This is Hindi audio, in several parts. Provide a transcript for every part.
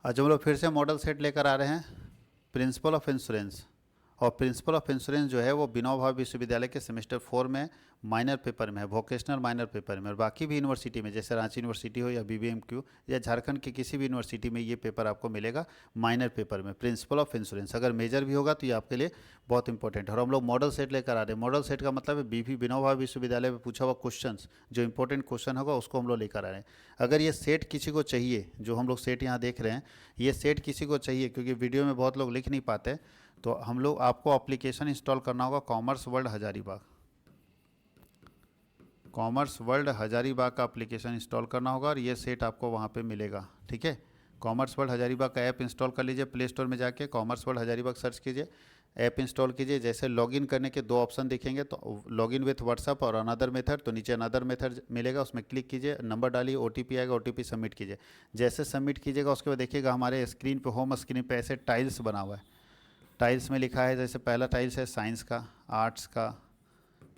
आज हम लोग फिर से मॉडल सेट लेकर आ रहे हैं प्रिंसिपल ऑफ इंश्योरेंस। और प्रिंसिपल ऑफ इंश्योरेंस जो है वो विनोबा भावे विश्वविद्यालय के सेमेस्टर 4 में माइनर पेपर में है, वोकेशनल माइनर पेपर में। और बाकी भी यूनिवर्सिटी में जैसे रांची यूनिवर्सिटी हो या बीबीएमक्यू या झारखंड की किसी भी यूनिवर्सिटी में ये पेपर आपको मिलेगा माइनर पेपर में, प्रिंसिपल ऑफ इंश्योरेंस। अगर मेजर भी होगा तो ये आपके लिए बहुत इंपॉर्टेंट है। और हम लोग मॉडल सेट लेकर आ रहे हैं। मॉडल सेट का मतलब है विनोबा भावे विश्वविद्यालय में पूछा हुआ क्वेश्चन, जो इंपॉर्टेंट क्वेश्चन होगा उसको हम लोग लेकर आ रहे हैं। अगर ये सेट किसी को चाहिए, जो हम लोग सेट यहाँ देख रहे हैं, ये सेट किसी को चाहिए क्योंकि वीडियो में बहुत लोग लिख नहीं पाते, तो हम लोग आपको एप्लीकेशन इंस्टॉल करना होगा commerce world Hazaribagh. Commerce world Hazaribagh का एप्लीकेशन इंस्टॉल करना होगा और ये सेट आपको वहाँ पे मिलेगा। ठीक है, कॉमर्स वर्ल्ड हजारीबाग का ऐप इंस्टॉल कर लीजिए। प्ले स्टोर में जाके कॉमर्स वर्ल्ड हजारीबाग सर्च कीजिए, ऐप इंस्टॉल कीजिए। जैसे लॉगिन करने के दो ऑप्शन दिखेंगे, तो लॉगिन विथ व्हाट्सअप और अनदर मेथड, तो नीचे अनदर मेथड मिलेगा, उसमें क्लिक कीजिए, नंबर डालिए, ओटीपी आएगा, ओटीपी सबमिट कीजिए। जैसे सबमिट कीजिएगा उसके बाद देखिएगा हमारे स्क्रीन पे, होम स्क्रीन पे ऐसे टाइल्स बना हुआ है। टाइल्स में लिखा है, जैसे पहला टाइल्स है साइंस का, आर्ट्स का,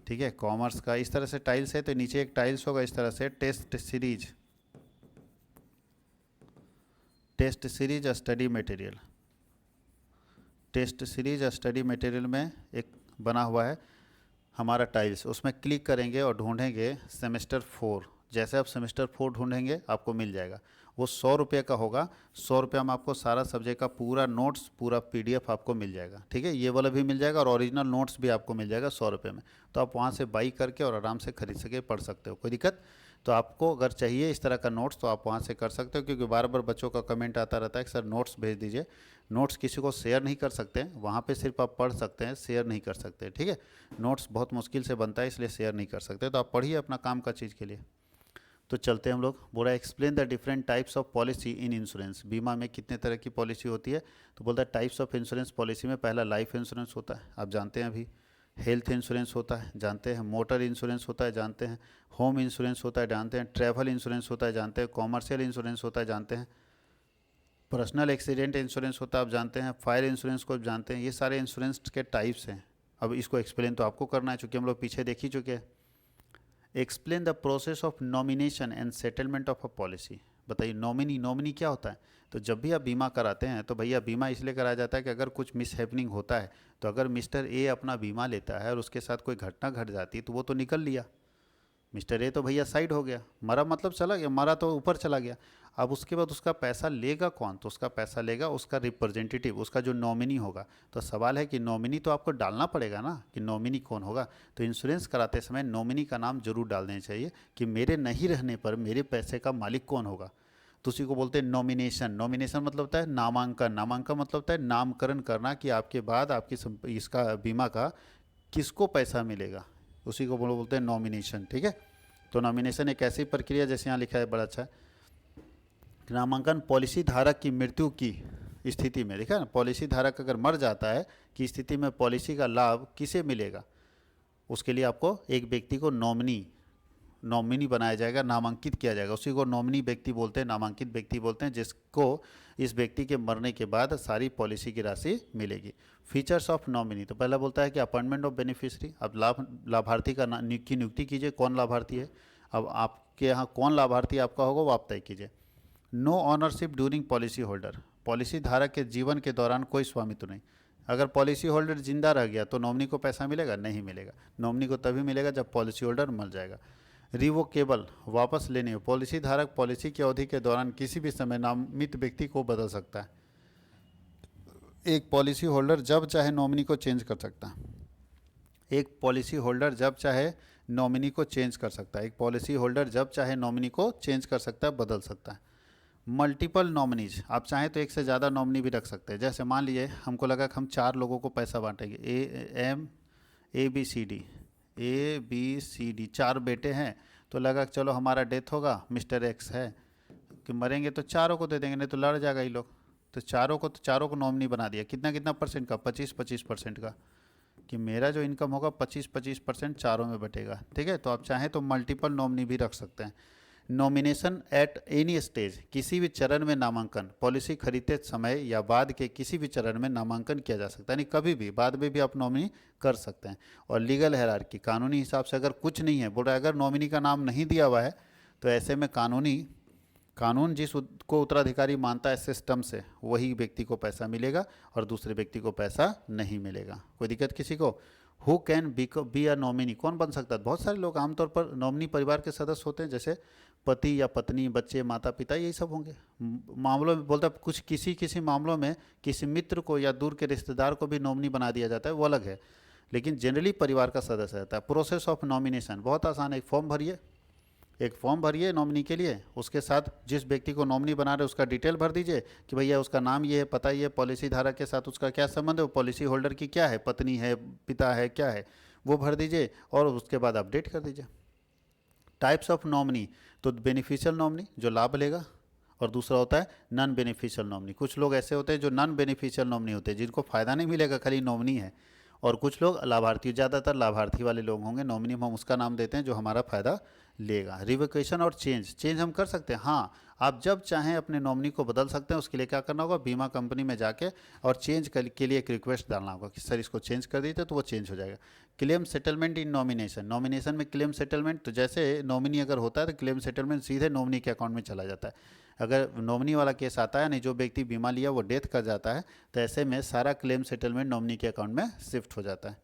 ठीक है, कॉमर्स का, इस तरह से टाइल्स है। तो नीचे एक टाइल्स होगा इस तरह से, test series, test series study material, test series study material में एक बना हुआ है हमारा टाइल्स। उसमें क्लिक करेंगे और ढूंढेंगे सेमेस्टर 4। जैसे आप सेमेस्टर 4 ढूंढेंगे आपको मिल जाएगा। वो 100 रुपये का होगा। 100 रुपये में आपको सारा सब्जेक्ट का पूरा नोट्स, पूरा पीडीएफ आपको मिल जाएगा। ठीक है, ये वाला भी मिल जाएगा और ओरिजिनल नोट्स भी आपको मिल जाएगा 100 रुपये में। तो आप वहाँ से बाई करके और आराम से खरीद सके, पढ़ सकते हो, कोई दिक्कत। तो आपको अगर चाहिए इस तरह का नोट्स तो आप वहाँ से कर सकते हो, क्योंकि बार बार बच्चों का कमेंट आता रहता है कि सर नोट्स भेज दीजिए। नोट्स किसी को शेयर नहीं कर सकते हैं, वहाँ पे सिर्फ आप पढ़ सकते हैं, शेयर नहीं कर सकते। ठीक है, नोट्स बहुत मुश्किल से बनता है, इसलिए शेयर नहीं कर सकते। तो आप पढ़िए अपना काम का चीज़ के लिए। तो चलते हैं हम लोग। बोला explain the different types of policy in insurance. बीमा में कितने तरह की पॉलिसी होती है, तो बोलता है टाइप्स ऑफ इंश्योरेंस पॉलिसी में पहला लाइफ इंश्योरेंस होता है, आप जानते हैं अभी। हेल्थ इंश्योरेंस होता है, जानते हैं। मोटर इंश्योरेंस होता है, जानते हैं। होम इंश्योरेंस होता है, जानते हैं। ट्रैवल इंश्योरेंस होता है, जानते हैं। कॉमर्शियल इंश्योरेंस होता है, जानते हैं। पर्सनल एक्सीडेंट इंश्योरेंस होता है, आप जानते हैं। फायर इंश्योरेंस को जानते हैं। ये सारे इंश्योरेंस के टाइप्स हैं। अब इसको एक्सप्लेन तो आपको करना है, चूँकि हम लोग पीछे देख ही चुके हैं। Explain the process of nomination and settlement of a policy. बताइए नॉमिनी, नॉमिनी क्या होता है। तो जब भी आप बीमा कराते हैं तो भैया बीमा इसलिए कराया जाता है कि अगर कुछ मिसहैपनिंग होता है, तो अगर मिस्टर ए अपना बीमा लेता है और उसके साथ कोई घटना घट जाती है तो वो तो निकल लिया, मिस्टर ए तो भैया साइड हो गया, मरा मतलब चला गया, मरा तो ऊपर चला गया। अब उसके बाद उसका पैसा लेगा कौन, तो उसका पैसा लेगा उसका रिप्रेजेंटेटिव, उसका जो नॉमिनी होगा। तो सवाल है कि नॉमिनी तो आपको डालना पड़ेगा ना, कि नॉमिनी कौन होगा। तो इंश्योरेंस कराते समय नॉमिनी का नाम जरूर डाल देना चाहिए कि मेरे नहीं रहने पर मेरे पैसे का मालिक कौन होगा। तो उसी को बोलते हैं नॉमिनेशन। नॉमिनेशन मतलब होता है नामांकन, नामांकन मतलब होता है नामकरण करना, कि आपके बाद आपकी इसका बीमा का किसको पैसा मिलेगा, उसी को बोलते हैं नॉमिनेशन। ठीक है, तो नॉमिनेशन एक ऐसी प्रक्रिया, जैसे यहाँ लिखा है बड़ा अच्छा है, नामांकन पॉलिसी धारक की मृत्यु की स्थिति में, देखा ना, पॉलिसी धारक अगर मर जाता है कि स्थिति में पॉलिसी का लाभ किसे मिलेगा, उसके लिए आपको एक व्यक्ति को नॉमिनी बनाया जाएगा, नामांकित किया जाएगा। उसी को नॉमिनी व्यक्ति बोलते हैं, नामांकित व्यक्ति बोलते हैं, जिसको इस व्यक्ति के मरने के बाद सारी पॉलिसी की राशि मिलेगी। फीचर्स ऑफ नॉमिनी, तो पहला बोलता है कि अपॉइंटमेंट ऑफ बेनिफिशरी। अब लाभार्थी का की नियुक्ति कीजिए, कौन लाभार्थी है। अब आपके यहाँ कौन लाभार्थी आपका होगा वो आप तय कीजिए। No ownership during policy holder, policy धारक के जीवन के दौरान कोई स्वामित्व नहीं। अगर पॉलिसी होल्डर जिंदा रह गया तो नॉमिनी को पैसा मिलेगा, नहीं मिलेगा। नॉमिनी को तभी मिलेगा जब पॉलिसी होल्डर मर जाएगा। रिवोकेबल, वापस लेने, पॉलिसी धारक पॉलिसी की अवधि के दौरान किसी भी समय नामित व्यक्ति को बदल सकता है। एक पॉलिसी होल्डर जब चाहे नॉमिनी को चेंज कर सकता है। एक पॉलिसी होल्डर जब चाहे नॉमिनी को चेंज कर सकता है। एक पॉलिसी होल्डर जब चाहे नॉमिनी को चेंज कर सकता है, बदल सकता है। मल्टीपल नॉमिनीज, आप चाहें तो एक से ज़्यादा नॉमिनी भी रख सकते हैं। जैसे मान लीजिए हमको लगा कि हम 4 लोगों को पैसा बांटेंगे, ए बी सी डी 4 बेटे हैं, तो लगा कि चलो हमारा डेथ होगा, मिस्टर एक्स है कि मरेंगे तो चारों को दे देंगे, नहीं तो लड़ जाएगा ये लोग। तो चारों को नॉमिनी बना दिया। कितना कितना परसेंट का, 25% का, कि मेरा जो इनकम होगा 25% चारों में बटेगा। ठीक है, तो आप चाहें तो मल्टीपल नॉमिनी भी रख सकते हैं। नॉमिनेशन एट एनी स्टेज, किसी भी चरण में नामांकन, पॉलिसी खरीदते समय या बाद के किसी भी चरण में नामांकन किया जा सकता है, यानी कभी भी बाद में भी आप नॉमिनी कर सकते हैं। और लीगल हायरार्की, कानूनी हिसाब से अगर कुछ नहीं है, बोल रहा है अगर नॉमिनी का नाम नहीं दिया हुआ है तो ऐसे में कानूनी कानून को उत्तराधिकारी मानता है सिस्टम से, वही व्यक्ति को पैसा मिलेगा और दूसरे व्यक्ति को पैसा नहीं मिलेगा। कोई दिक्कत किसी को? Who can be a nominee, कौन बन सकता है? बहुत सारे लोग, आमतौर पर नॉमिनी परिवार के सदस्य होते हैं, जैसे पति या पत्नी, बच्चे, माता पिता, यही सब होंगे। मामलों में बोलता है कुछ किसी किसी मामलों में किसी मित्र को या दूर के रिश्तेदार को भी नॉमिनी बना दिया जाता है, वो अलग है, लेकिन जनरली परिवार का सदस्य रहता है। प्रोसेस ऑफ नॉमिनेशन बहुत आसान है, एक फॉर्म भरिए नॉमिनी के लिए, उसके साथ जिस व्यक्ति को नॉमिनी बना रहे हैं उसका डिटेल भर दीजिए कि भैया उसका नाम ये है, पता ये है, पॉलिसी धारक के साथ उसका क्या संबंध है, वो पॉलिसी होल्डर की क्या है, पत्नी है, पिता है, क्या है, वो भर दीजिए और उसके बाद अपडेट कर दीजिए। टाइप्स ऑफ नॉमिनी, तो बेनिफिशियल नॉमिनी जो लाभ लेगा, और दूसरा होता है नॉन बेनिफिशियल नॉमिनी। कुछ लोग ऐसे होते हैं जो नॉन बेनिफिशियल नॉमिनी होते हैं, जिनको फ़ायदा नहीं मिलेगा, खाली नॉमिनी है, और कुछ लोग लाभार्थी, ज़्यादातर लाभार्थी वाले लोग होंगे। नॉमिनी हम उसका नाम देते हैं जो हमारा फ़ायदा लेगा। रिवोकेशन और चेंज हम कर सकते हैं, हाँ, आप जब चाहें अपने नॉमिनी को बदल सकते हैं। उसके लिए क्या करना होगा, बीमा कंपनी में जाके और चेंज के लिए एक रिक्वेस्ट डालना होगा कि सर इसको चेंज कर दीजिए, तो वो चेंज हो जाएगा। क्लेम सेटलमेंट इन नॉमिनेशन में क्लेम सेटलमेंट, तो जैसे नॉमिनी अगर होता है तो क्लेम सेटलमेंट सीधे नॉमिनी के अकाउंट में चला जाता है। अगर नॉमिनी वाला केस आता है, नहीं जो व्यक्ति बीमा लिया वो डेथ कर जाता है, तो ऐसे में सारा क्लेम सेटलमेंट नॉमिनी के अकाउंट में शिफ्ट हो जाता है।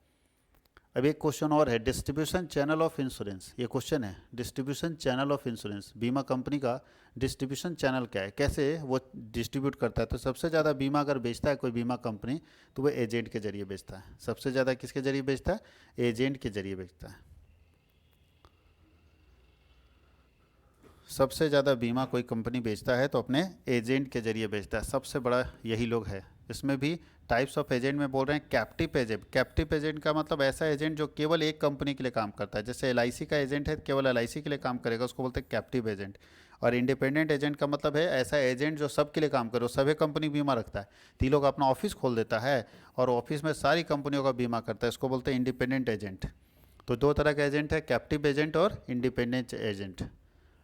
अब एक क्वेश्चन और है, डिस्ट्रीब्यूशन चैनल ऑफ इंश्योरेंस। ये क्वेश्चन है, डिस्ट्रीब्यूशन चैनल ऑफ इंश्योरेंस, बीमा कंपनी का डिस्ट्रीब्यूशन चैनल क्या है, कैसे वो डिस्ट्रीब्यूट करता है। तो सबसे ज़्यादा बीमा अगर बेचता है कोई बीमा कंपनी, तो वो एजेंट के जरिए बेचता है। सबसे ज़्यादा किसके जरिए बेचता है? एजेंट के जरिए बेचता है। सबसे ज़्यादा बीमा कोई कंपनी बेचता है तो अपने एजेंट के जरिए बेचता है, सबसे बड़ा यही लोग है। इसमें भी टाइप्स ऑफ एजेंट में बोल रहे हैं कैप्टिव एजेंट। कैप्टिव एजेंट का मतलब ऐसा एजेंट जो केवल एक कंपनी के लिए काम करता है, जैसे एलआईसी का एजेंट है, केवल एलआईसी के लिए काम करेगा, उसको बोलते हैं कैप्टिव एजेंट। और इंडिपेंडेंट एजेंट का मतलब है ऐसा एजेंट जो सबके लिए काम करे, सभी कंपनी बीमा रखता है। तीन लोग अपना ऑफिस खोल देता है और ऑफिस में सारी कंपनियों का बीमा करता है, इसको बोलते हैं इंडिपेंडेंट एजेंट। तो दो तरह का एजेंट है, कैप्टिव एजेंट और इंडिपेंडेंट एजेंट।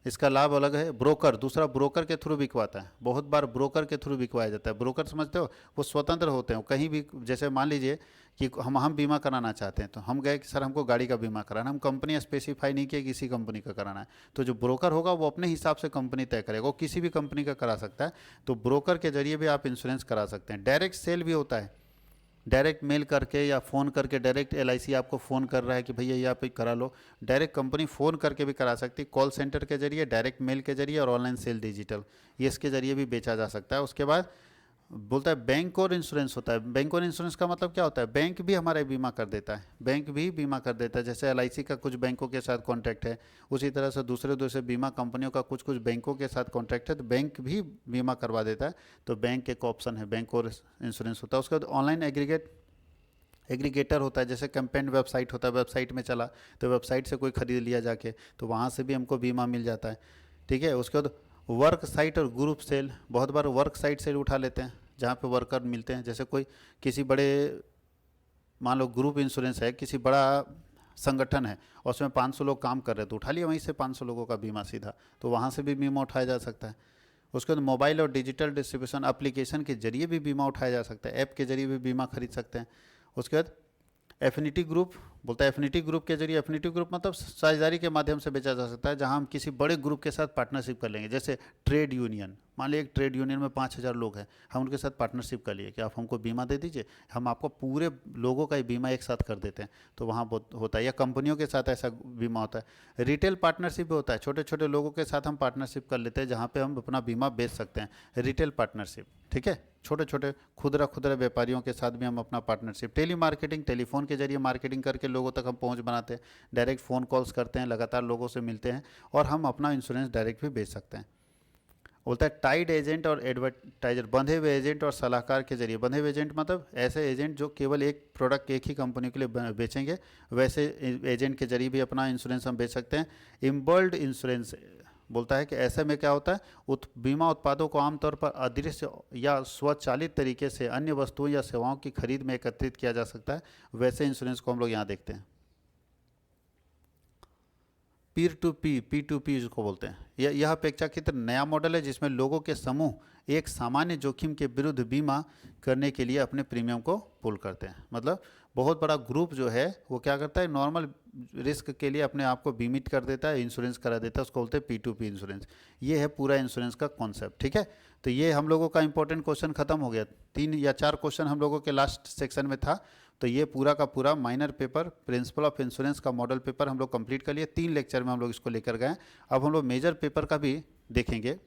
इसका लाभ अलग है। ब्रोकर, दूसरा ब्रोकर के थ्रू बिकवाता है, बहुत बार ब्रोकर के थ्रू बिकवाया जाता है। ब्रोकर समझते हो, वो स्वतंत्र होते हैं, कहीं भी, जैसे मान लीजिए कि हम बीमा कराना चाहते हैं, तो हम गए कि सर हमको गाड़ी का बीमा कराना, हम कंपनी स्पेसिफाई नहीं किया किसी कंपनी का कराना है, तो जो ब्रोकर होगा वो अपने हिसाब से कंपनी तय करेगा, वो किसी भी कंपनी का करा सकता है। तो ब्रोकर के जरिए भी आप इंश्योरेंस करा सकते हैं। डायरेक्ट सेल भी होता है, डायरेक्ट मेल करके या फ़ोन करके, डायरेक्ट एलआईसी आपको फ़ोन कर रहा है कि भैया ये आप करा लो, डायरेक्ट कंपनी फ़ोन करके भी करा सकती है, कॉल सेंटर के जरिए, डायरेक्ट मेल के जरिए और ऑनलाइन सेल डिजिटल, ये इसके जरिए भी बेचा जा सकता है। उसके बाद बोलता है बैंक और इंश्योरेंस होता है। बैंक और इंश्योरेंस का मतलब क्या होता है? बैंक भी हमारा बीमा कर देता है, बैंक भी बीमा कर देता है। जैसे एलआईसी का कुछ बैंकों के साथ कॉन्ट्रैक्ट है, उसी तरह से दूसरे दूसरे बीमा कंपनियों का कुछ कुछ बैंकों के साथ कॉन्ट्रैक्ट है, तो बैंक भी बीमा करवा देता है। तो बैंक एक ऑप्शन है, बैंक और इंश्योरेंस होता है। उसके बाद ऑनलाइन एग्रीगेटर होता है, जैसे कंपेन वेबसाइट होता है, वेबसाइट में चला तो वेबसाइट से कोई ख़रीद लिया जाके, तो वहाँ से भी हमको बीमा मिल जाता है। ठीक है। उसके बाद वर्क साइट और ग्रुप सेल, बहुत बार वर्क साइट से उठा लेते हैं जहाँ पे वर्कर मिलते हैं, जैसे कोई किसी बड़े, मान लो ग्रुप इंश्योरेंस है, किसी बड़ा संगठन है और उसमें 500 लोग काम कर रहे हैं, तो उठा लिया वहीं से 500 लोगों का बीमा सीधा, तो वहाँ से भी बीमा उठाया जा सकता है। उसके बाद मोबाइल और डिजिटल डिस्ट्रीब्यूशन एप्लीकेशन के जरिए भी बीमा उठाया जा सकता है, ऐप के जरिए भी बीमा खरीद सकते हैं। उसके बाद एफिनिटी ग्रुप, बोलता है एफिनिटी ग्रुप के जरिए, एफिनिटी ग्रुप मतलब साझेदारी के माध्यम से बेचा जा सकता है, जहां हम किसी बड़े ग्रुप के साथ पार्टनरशिप कर लेंगे। जैसे ट्रेड यूनियन, मान लीजिए एक ट्रेड यूनियन में 5000 लोग हैं, हम उनके साथ पार्टनरशिप कर लिए कि आप हमको बीमा दे दीजिए, हम आपको पूरे लोगों का ही बीमा एक साथ कर देते हैं, तो वहाँ होता है। या कंपनियों के साथ ऐसा बीमा होता है। रिटेल पार्टनरशिप भी होता है, छोटे छोटे लोगों के साथ हम पार्टनरशिप कर लेते हैं जहाँ पे हम अपना बीमा बेच सकते हैं, रिटेल पार्टनरशिप। ठीक है। छोटे छोटे खुदरा व्यापारियों के साथ भी हम अपना पार्टनरशिप। टेली मार्केटिंग, टेलीफोन के जरिए मार्केटिंग करके लोगों तक हम पहुंच बनाते हैं, डायरेक्ट फ़ोन कॉल्स करते हैं, लगातार लोगों से मिलते हैं और हम अपना इंश्योरेंस डायरेक्ट भी बेच सकते हैं। बोलता है टाइड एजेंट और एडवर्टाइजर, बंधे हुए एजेंट और सलाहकार के जरिए। बंधे हुए एजेंट मतलब ऐसे एजेंट जो केवल एक प्रोडक्ट एक ही कंपनी के लिए बेचेंगे, वैसे एजेंट के जरिए भी अपना इंश्योरेंस हम बेच सकते हैं। इम्बर्ल्ड इंश्योरेंस बोलता है कि ऐसे में क्या होता है, बीमा उत्पादों को आमतौर पर अदृश्य या स्वचालित तरीके से अन्य वस्तुओं या सेवाओं की खरीद में एकत्रित किया जा सकता है, वैसे इंश्योरेंस को हम लोग यहाँ देखते हैं। पीर टू पी जिसको बोलते हैं, यह अपेक्षाकृत नया मॉडल है जिसमें लोगों के समूह एक सामान्य जोखिम के विरुद्ध बीमा करने के लिए अपने प्रीमियम को पुल करते हैं। मतलब बहुत बड़ा ग्रुप जो है वो क्या करता है, नॉर्मल रिस्क के लिए अपने आप को बीमित कर देता है, इंश्योरेंस करा देता है, उसको बोलते हैं P2P इंश्योरेंस। ये है पूरा इंश्योरेंस का कॉन्सेप्ट, ठीक है। तो ये हम लोगों का इंपॉर्टेंट क्वेश्चन खत्म हो गया। 3 या 4 क्वेश्चन हम लोगों के लास्ट सेक्शन में था। तो ये पूरा का पूरा minor paper principle of insurance का मॉडल पेपर हम लोग कंप्लीट कर लिए। 3 लेक्चर में हम लोग इसको लेकर गए। अब हम लोग मेजर पेपर का भी देखेंगे।